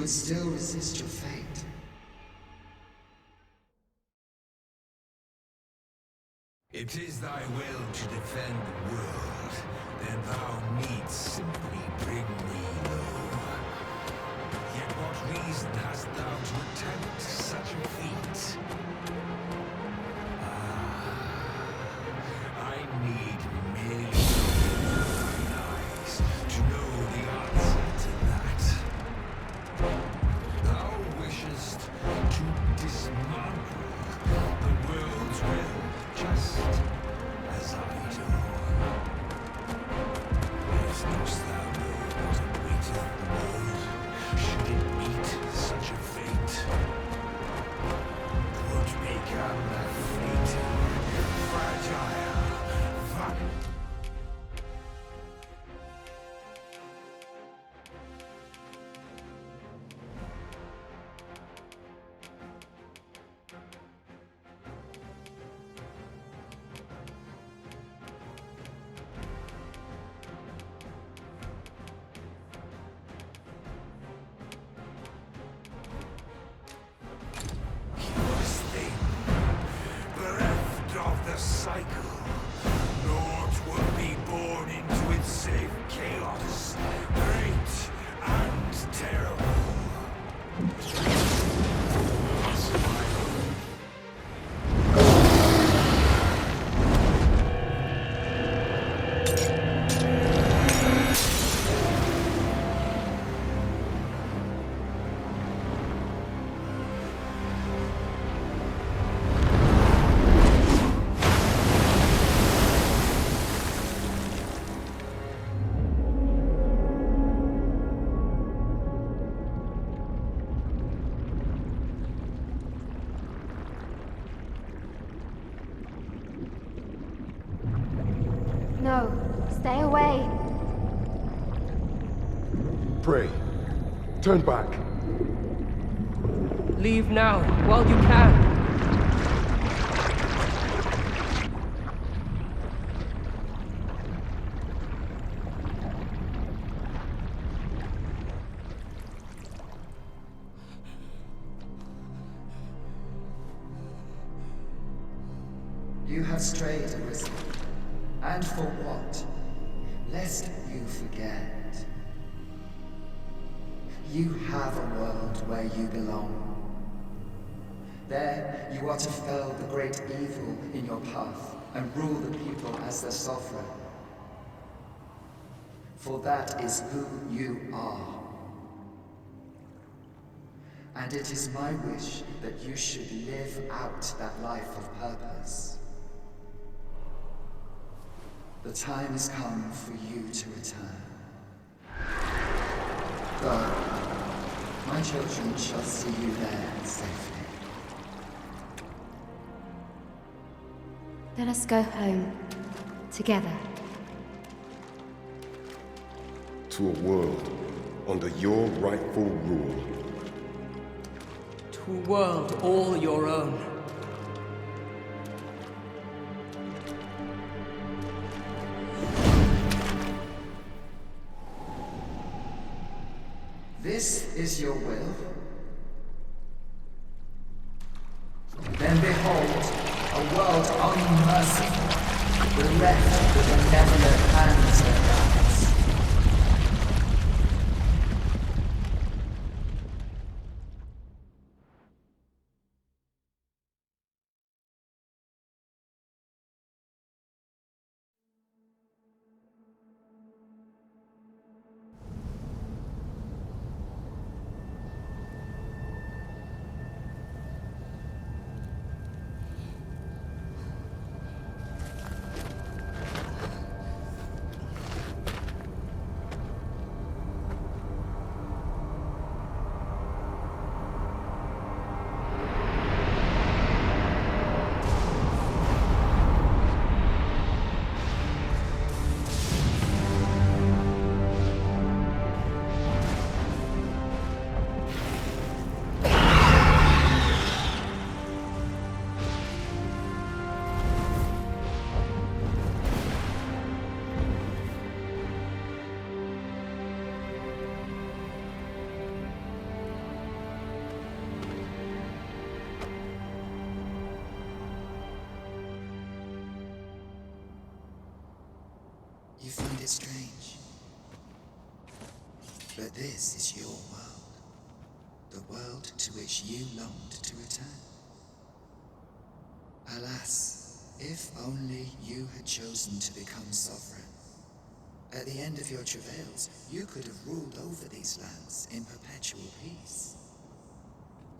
would still resist your fate. It is thy will to defend the world, then thou needst simply bring me low. Yet what reason hast thou to attempt such a feat? I need merely thine eyes to know the answer to that. Thou wishest to dismantle the world's will, just as I do. Yet dost thou know what awaiteth the world, should it meet such a fate? 'Twould become a fleeting, fragile, cycle. Naught will be born into its save chaos, great and terrible. No, stay away. Pray. Turn back. Leave now, while you can. You have strayed, Arisen. And for what? Lest you forget. You have a world where you belong. There, you are to fell the great evil in your path and rule the people as their sovereign. For that is who you are. And it is my wish that you should live out that life of purpose. The time has come for you to return. Go. My children shall see you there safely. Let us go home. Together. To a world under your rightful rule. To a world all your own. This is your will? Then behold, a world unmerciful, bereft with benevolent hands and eyes. strange. But this is your world. The world to which you longed to return. Alas, if only you had chosen to become sovereign. At the end of your travails, you could have ruled over these lands in perpetual peace.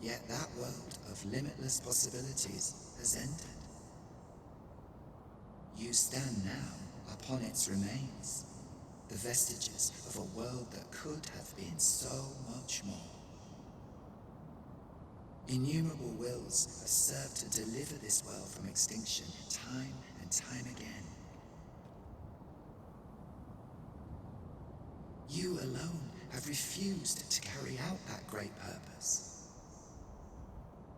Yet that world of limitless possibilities has ended. You stand now upon its remains, the vestiges of a world that could have been so much more. Innumerable wills have served to deliver this world from extinction time and time again. You alone have refused to carry out that great purpose.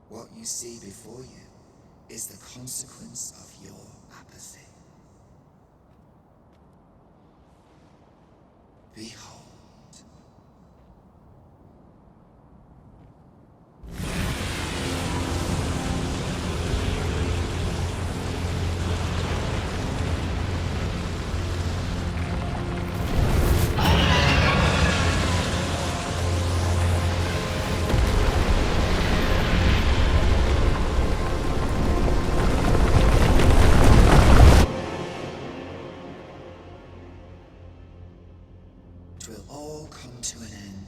What you see before you is the consequence of your apathy. Behold. Will all come to an end.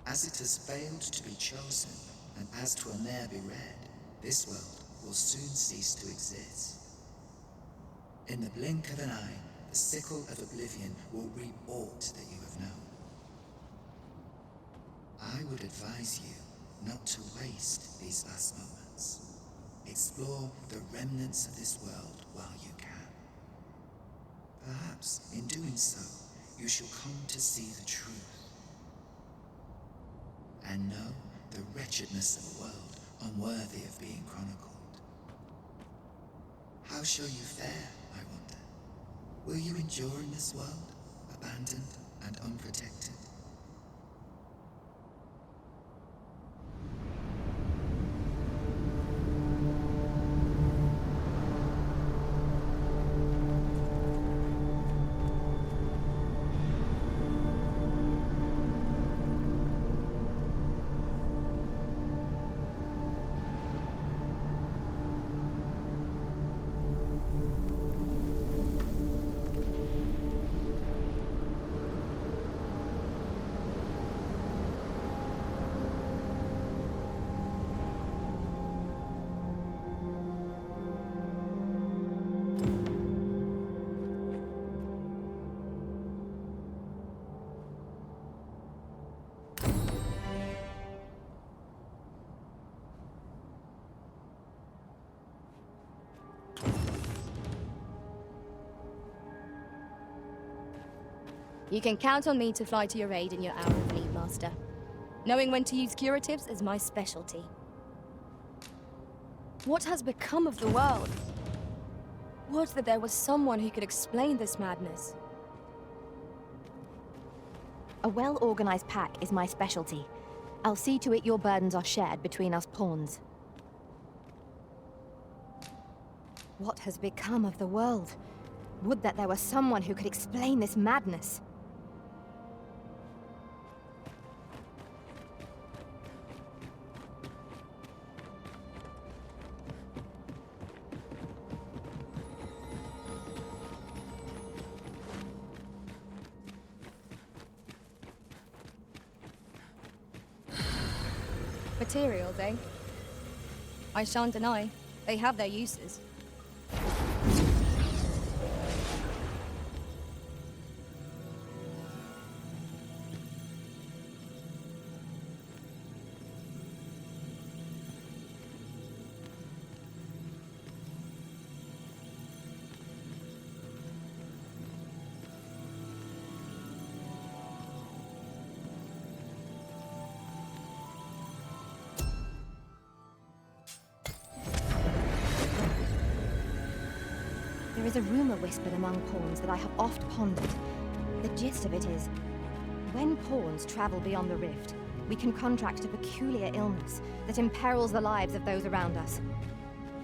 As it has failed to be chosen, and as 'twill ne'er be read, this world will soon cease to exist. In the blink of an eye, the sickle of oblivion will reap aught that you have known. I would advise you not to waste these last moments. Explore the remnants of this world while you can. Perhaps, in doing so, you shall come to see the truth, and know the wretchedness of a world unworthy of being chronicled. How shall you fare, I wonder? Will you endure in this world, abandoned and unprotected? You can count on me to fly to your aid in your hour of need, Master. Knowing when to use curatives is my specialty. What has become of the world? Would that there was someone who could explain this madness. A well-organized pack is my specialty. I'll see to it your burdens are shared between us pawns. What has become of the world? Would that there was someone who could explain this madness. Materials, eh? I shan't deny, they have their uses. There is a rumor whispered among pawns that I have oft pondered. The gist of it is, when pawns travel beyond the rift, we can contract a peculiar illness that imperils the lives of those around us.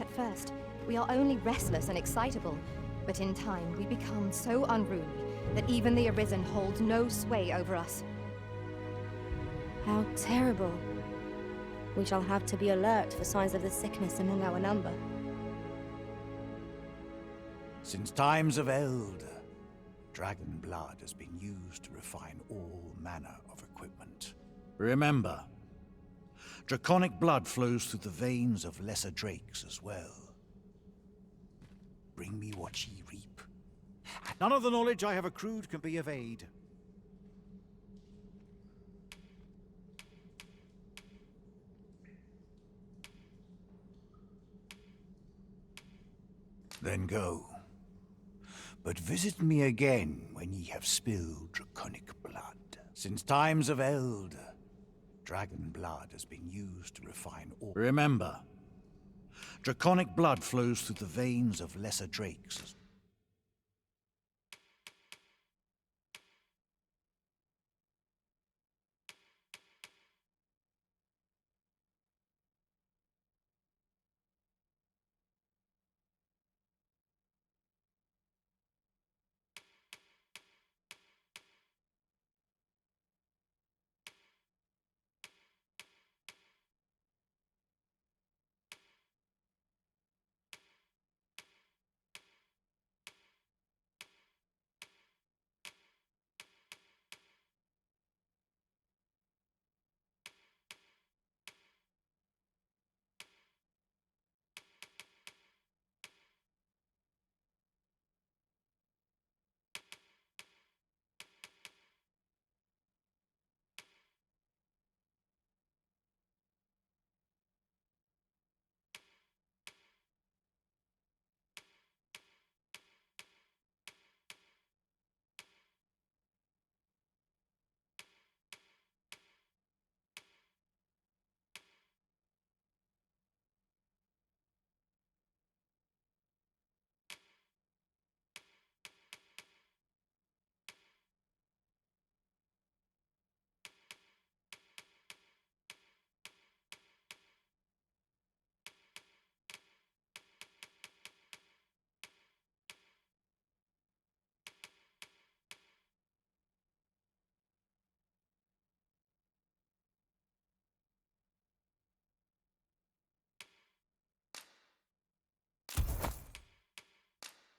At first, we are only restless and excitable, But in time, we become so unruly that even the Arisen hold no sway over us. How terrible. We shall have to be alert for signs of the sickness among our number. Since times of eld, dragon blood has been used to refine all manner of equipment. Remember, draconic blood flows through the veins of lesser drakes as well. Bring me what ye reap. None of the knowledge I have accrued can be of aid. Then go. But visit me again when ye have spilled draconic blood. Since times of eld, dragon blood has been used to refine all. Remember, draconic blood flows through the veins of lesser drakes.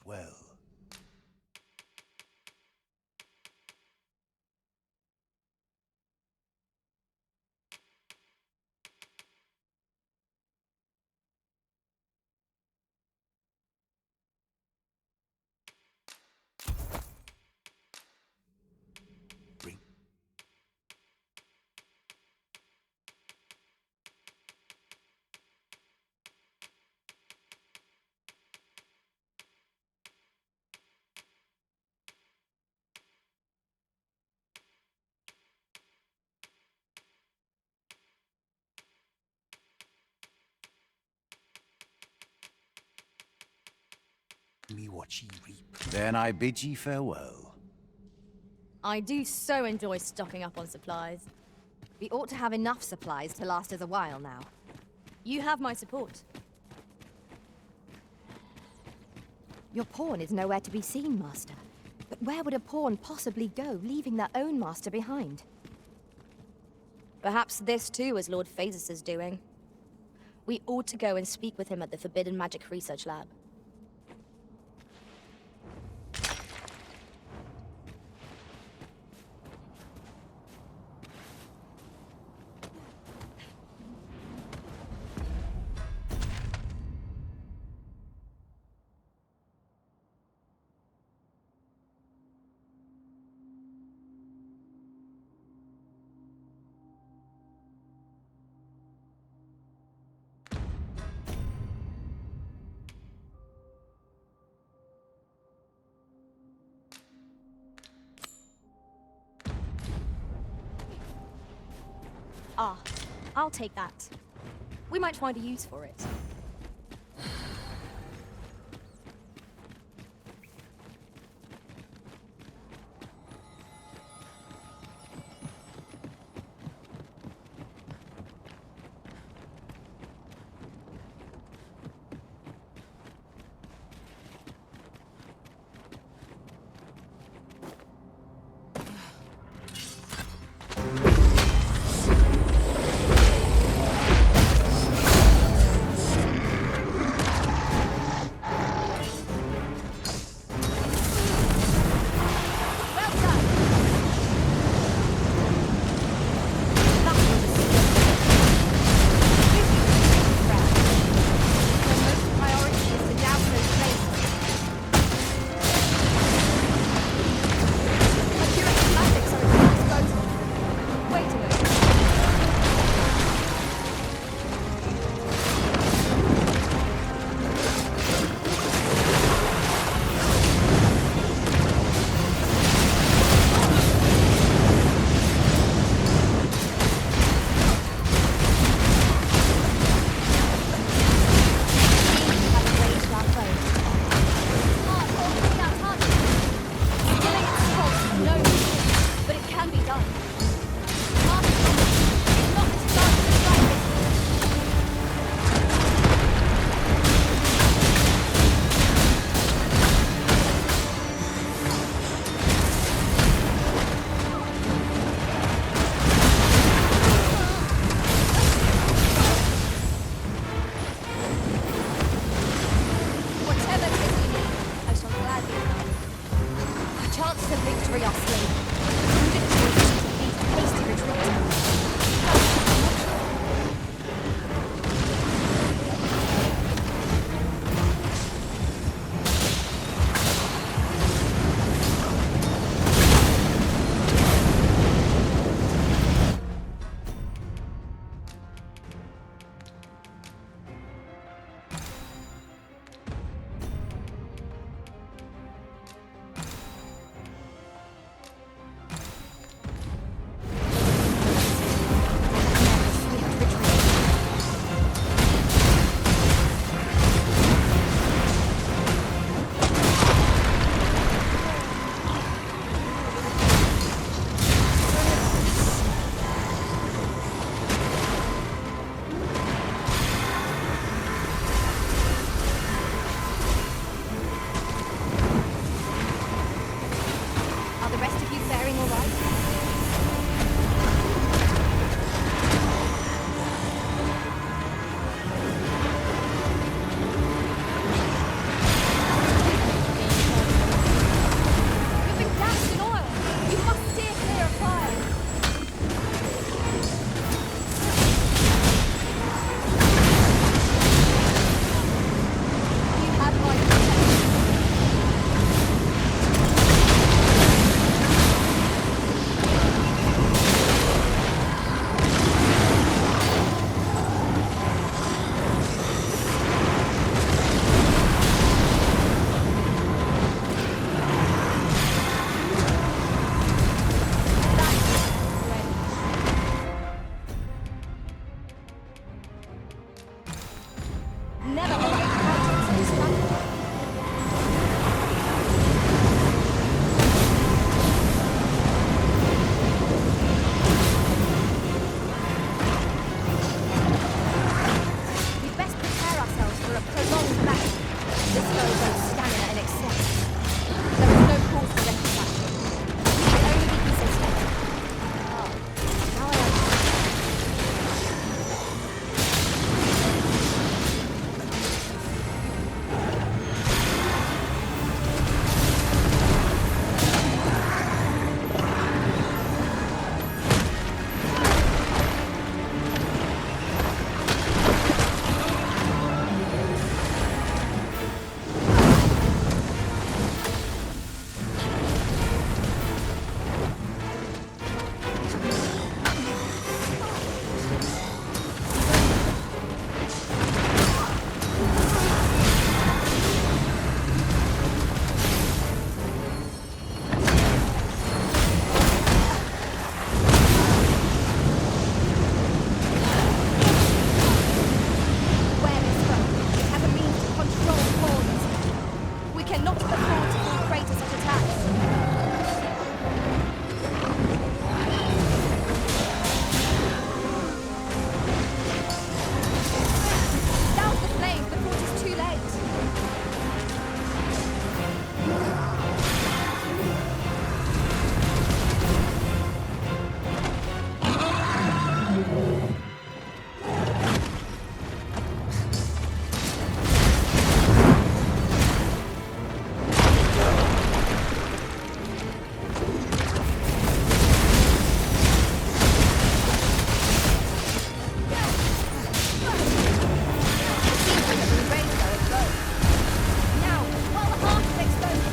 Well. Bring me what ye reap. Then I bid ye farewell. I do so enjoy stocking up on supplies. We ought to have enough supplies to last us a while now. You have my support. Your pawn is nowhere to be seen, Master. But where would a pawn possibly go, leaving their own master behind? Perhaps this too is Lord Phasis' doing. We ought to go and speak with him at the Forbidden Magic Research Lab. Ah, I'll take that. We might find a use for it. victory or slavery. Prudent choices should lead to hasty retreat. Are the rest of you faring all right? You've been doused in oil. You must steer clear of fire. You have my protection. Never will I fight in such battle. We'd best prepare ourselves for a prolonged battle. This goes on stamina in excess. There is no cause for reckless action. We can only be consistent. Oh, now I understand. Where is foe? It has a means to control pawns. We cannot afford to fall prey to such attacks. Douse the flames before it is too late. Now, while the heart is exposed.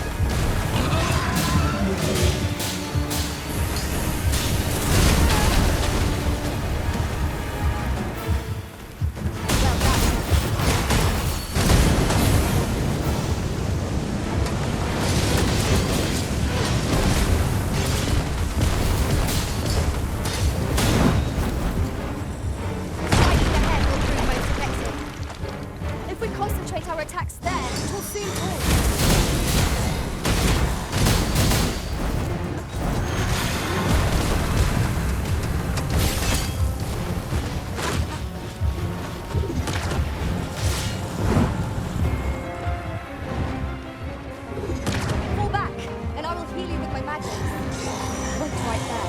Well done. Fighting ahead will prove most effective. If we concentrate our attacks there, it will soon fall. Fall back, and I will heal you with my magic. Wait right there.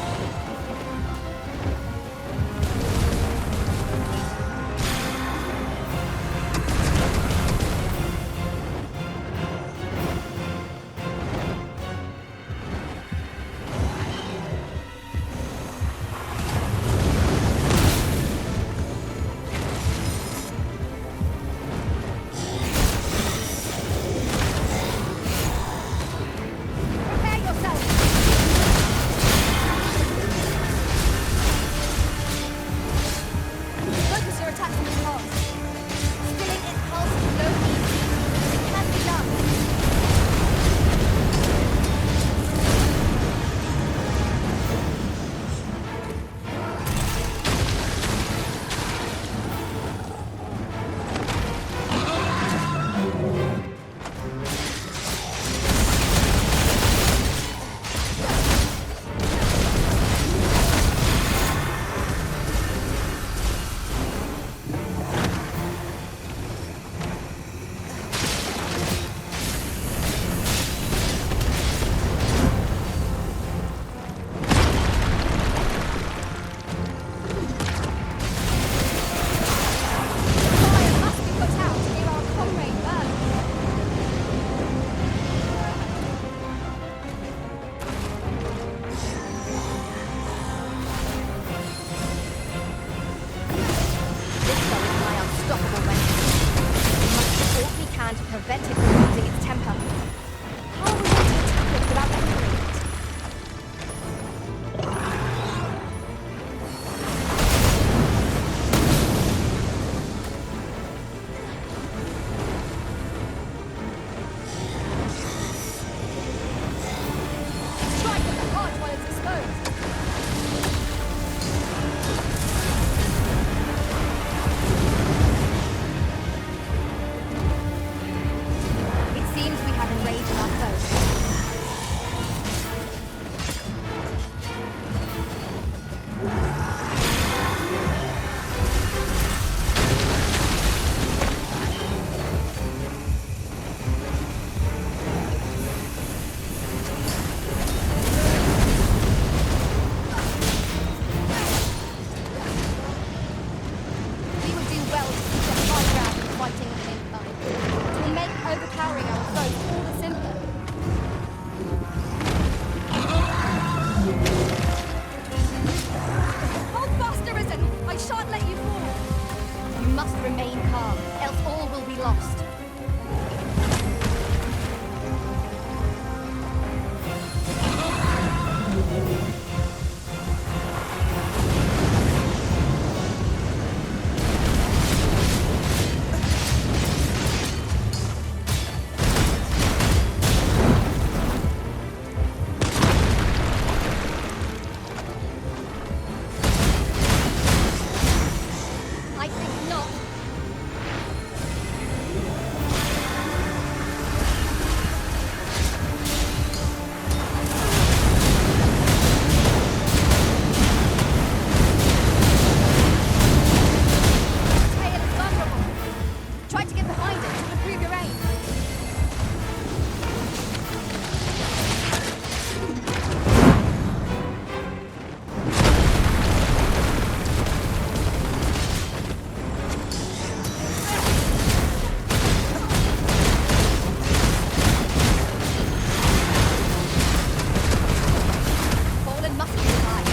foes. It seems we have enraged our foes. We would do well to keep the high ground in fighting with an incline. It will make overpowering our foes all the simpler. Hold fast, Arisen! I shan't let you fall! You must remain calm, else all will be lost. I think not. Tail is vulnerable. Try to get behind it to improve your aim. Fallen must be alive.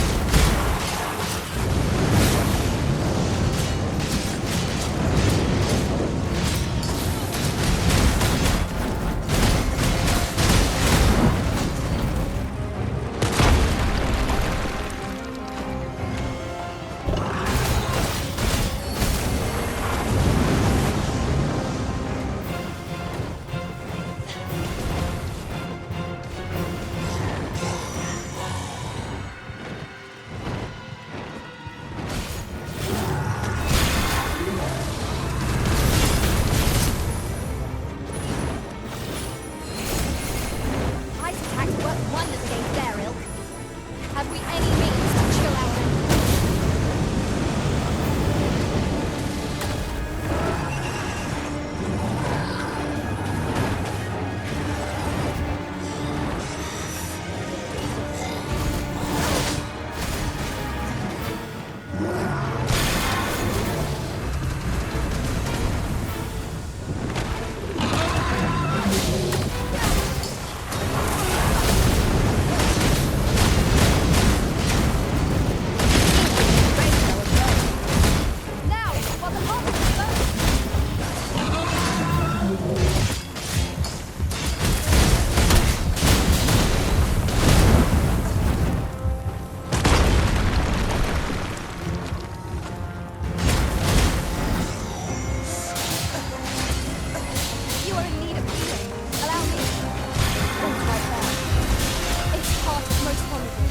Ice attacks work wonders against their ilk. Have we any means to chill our enemies? Now, while the moment is first. You are in need of healing. Allow me. Hold right there. Its heart is most vulnerable.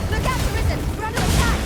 Look out, Arisen! We're under attack!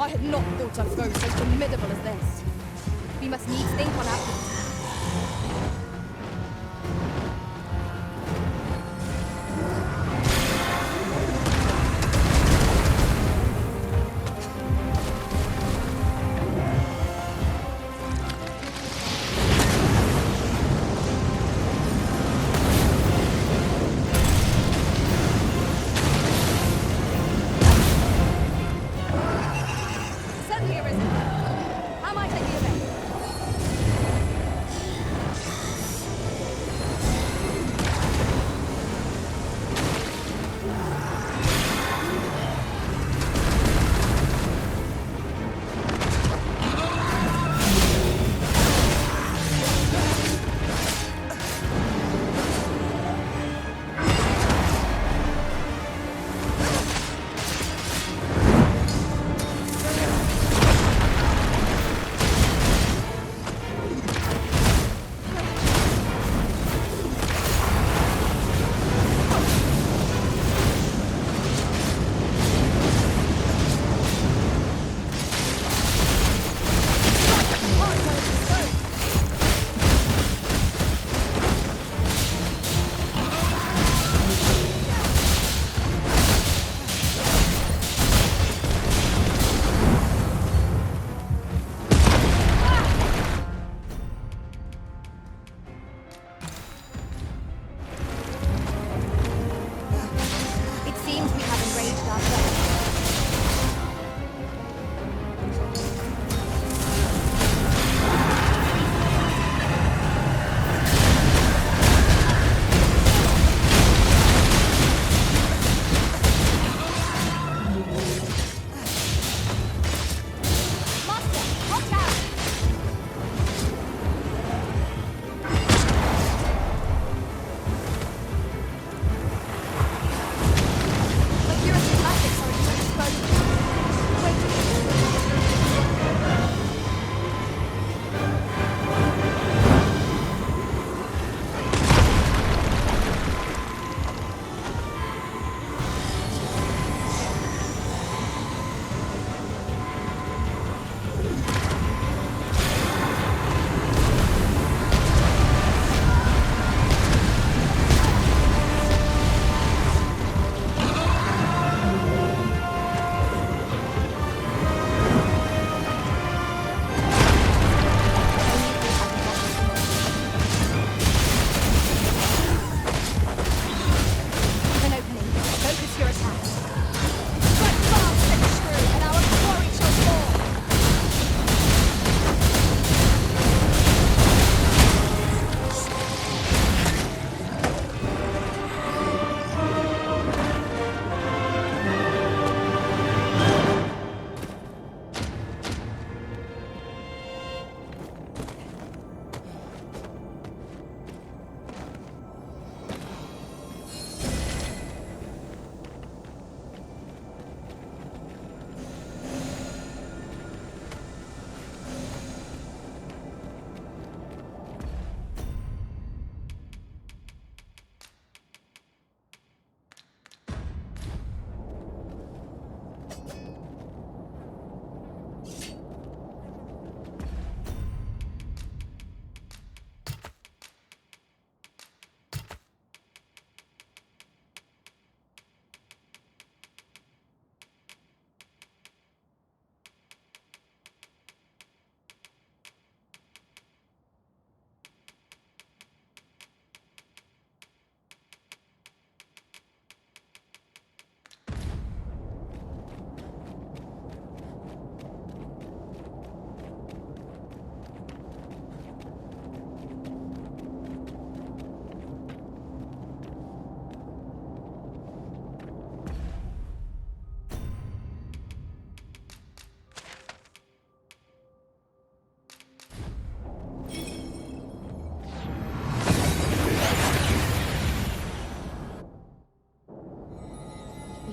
I had not thought a foe so formidable as this. We must needs think on our feet.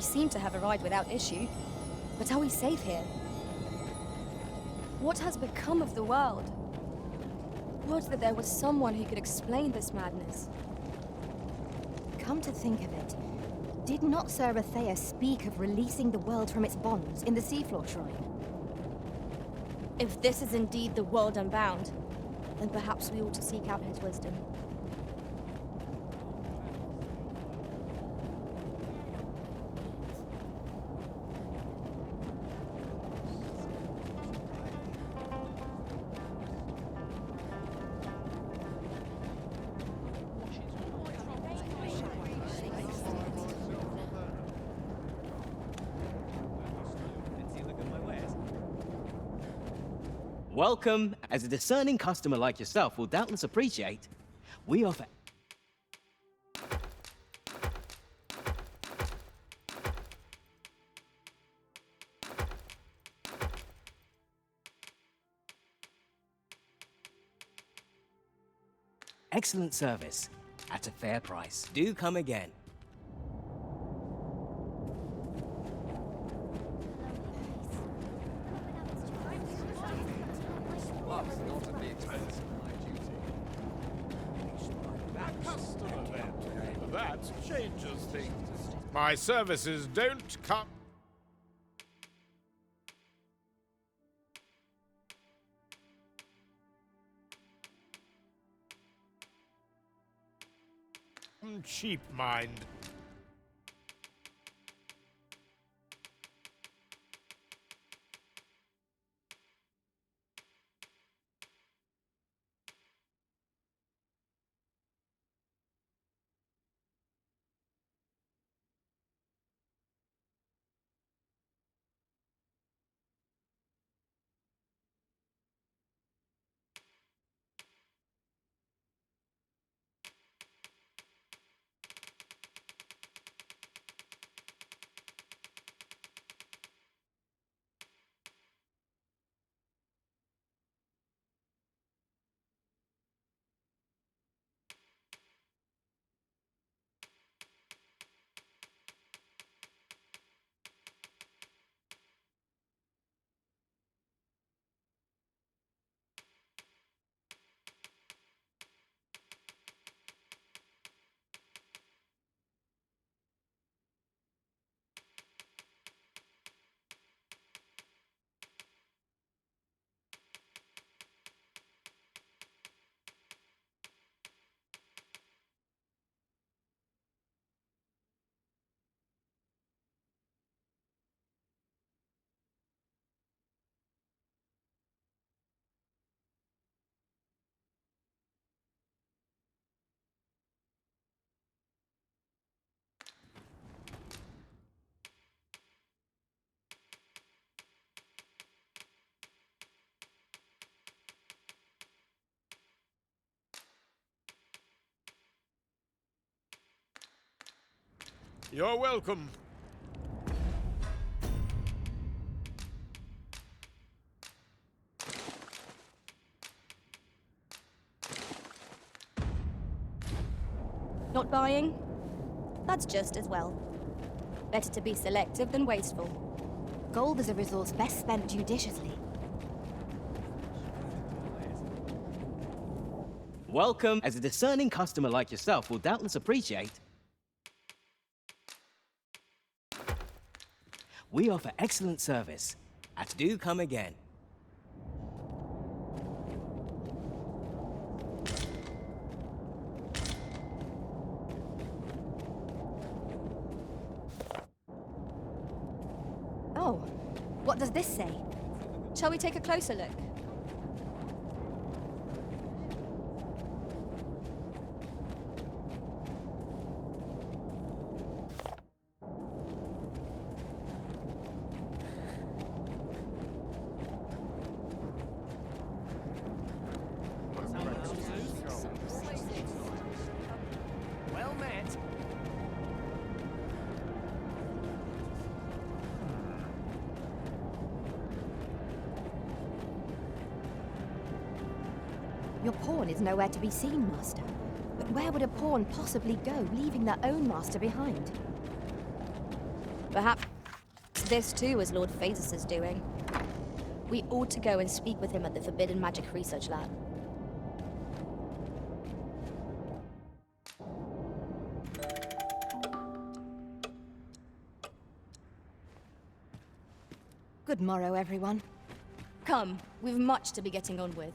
We seem to have arrived without issue. But are we safe here? What has become of the world? Would that there was someone who could explain this madness. Come to think of it, did not Sir Athea speak of releasing the world from its bonds in the Seafloor Shrine? If this is indeed the world unbound, then perhaps we ought to seek out his wisdom. Welcome. As a discerning customer like yourself will doubtless appreciate, we offer excellent service at a fair price. Do come again. That changes things. My services don't come. Cheap mind. You're welcome. Not buying? That's just as well. Better to be selective than wasteful. Gold is a resource best spent judiciously. Welcome. As a discerning customer like yourself will doubtless appreciate, we offer excellent service at Do Come Again. Oh, what does this say? Shall we take a closer look? Well met. Your pawn is nowhere to be seen, Master. But where would a pawn possibly go, leaving their own master behind? Perhaps this too is Lord Phaedrus' doing. We ought to go and speak with him at the Forbidden Magic Research Lab. Good morrow, everyone. Come, we've much to be getting on with.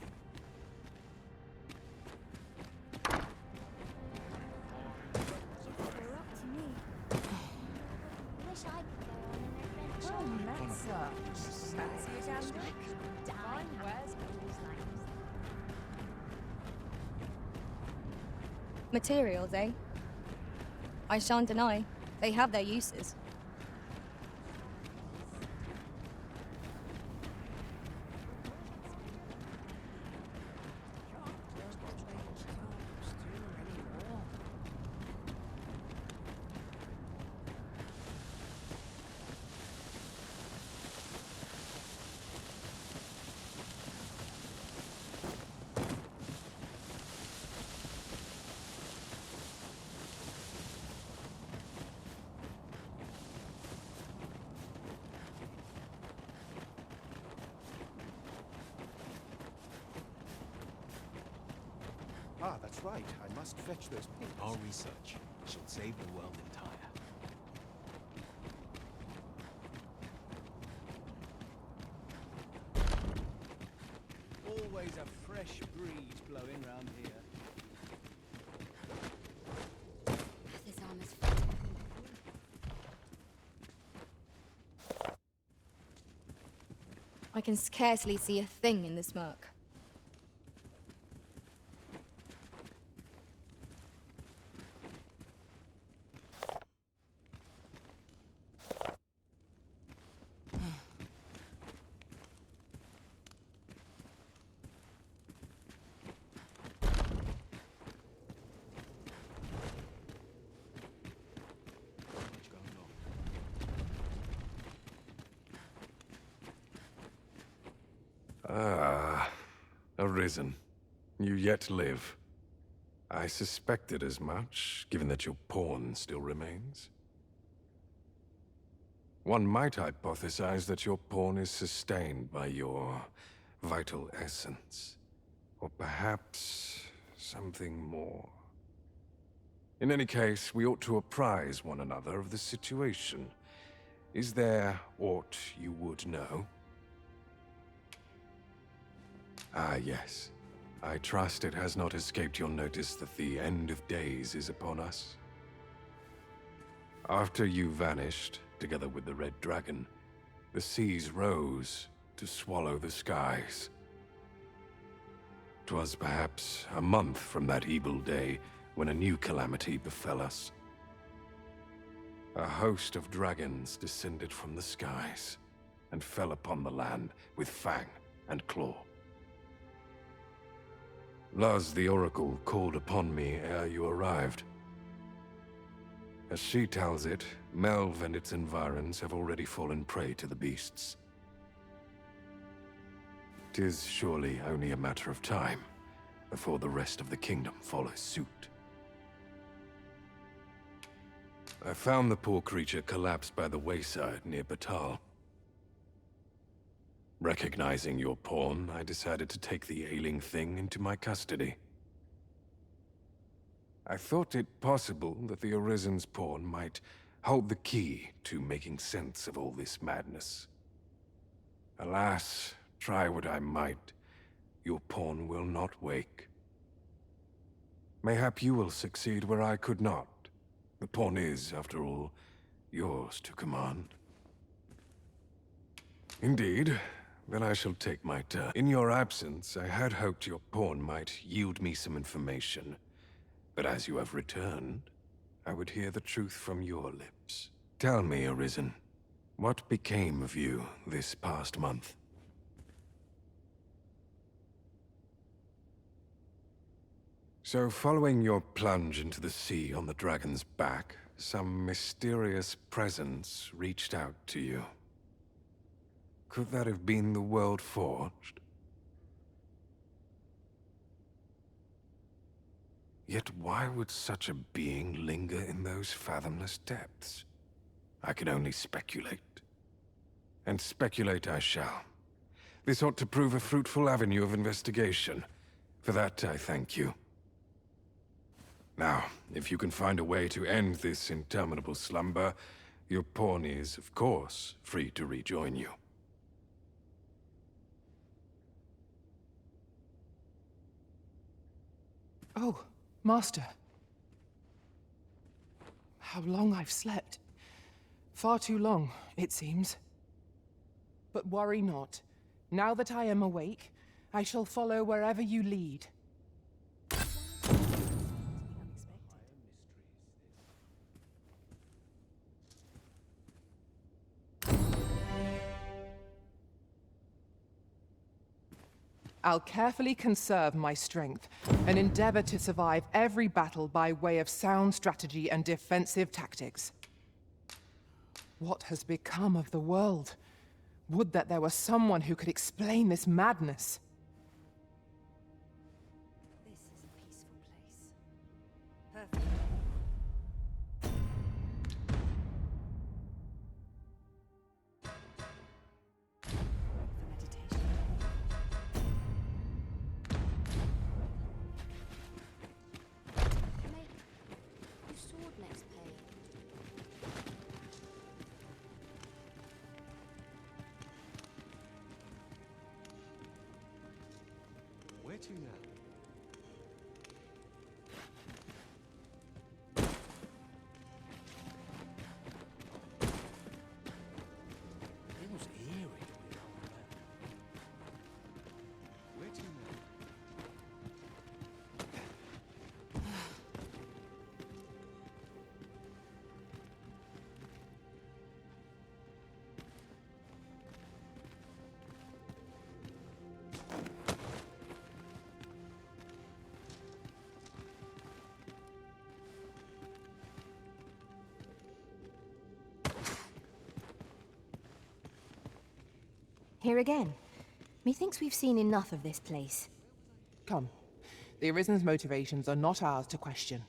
Materials, eh? I shan't deny, they have their uses. Ah, that's right. I must fetch those papers. Our research shall save the world entire. Always a fresh breeze blowing round here. This armor's fit. I can scarcely see a thing in the smoke. Ah, Arisen. You yet live. I suspected as much, given that your pawn still remains. One might hypothesize that your pawn is sustained by your vital essence. Or perhaps something more. In any case, we ought to apprise one another of the situation. Is there aught you would know? Ah, yes. I trust it has not escaped your notice that the end of days is upon us. After you vanished, together with the Red Dragon, the seas rose to swallow the skies. 'Twas perhaps a month from that evil day when a new calamity befell us. A host of dragons descended from the skies and fell upon the land with fang and claw. Luz the Oracle called upon me ere you arrived. As she tells it, Melve and its environs have already fallen prey to the beasts. 'Tis surely only a matter of time before the rest of the kingdom follows suit. I found the poor creature collapsed by the wayside near Batal. Recognizing your pawn, I decided to take the ailing thing into my custody. I thought it possible that the Arisen's pawn might hold the key to making sense of all this madness. Alas, try what I might, your pawn will not wake. Mayhap you will succeed where I could not. The pawn is, after all, yours to command. Indeed. Then I shall take my turn. In your absence, I had hoped your pawn might yield me some information. But as you have returned, I would hear the truth from your lips. Tell me, Arisen, what became of you this past month? So, following your plunge into the sea on the dragon's back, some mysterious presence reached out to you. Could that have been the World Forged? Yet why would such a being linger in those fathomless depths? I can only speculate. And speculate I shall. This ought to prove a fruitful avenue of investigation. For that, I thank you. Now, if you can find a way to end this interminable slumber, your pawn is, of course, free to rejoin you. Oh, Master. How long I've slept. Far too long, it seems. But worry not. Now that I am awake, I shall follow wherever you lead. I'll carefully conserve my strength and endeavor to survive every battle by way of sound strategy and defensive tactics. What has become of the world? Would that there were someone who could explain this madness. This is a peaceful place. Perfect. Where to now? Feels eerie. Where to now? Here again. Methinks we've seen enough of this place. Come. The Arisen's motivations are not ours to question.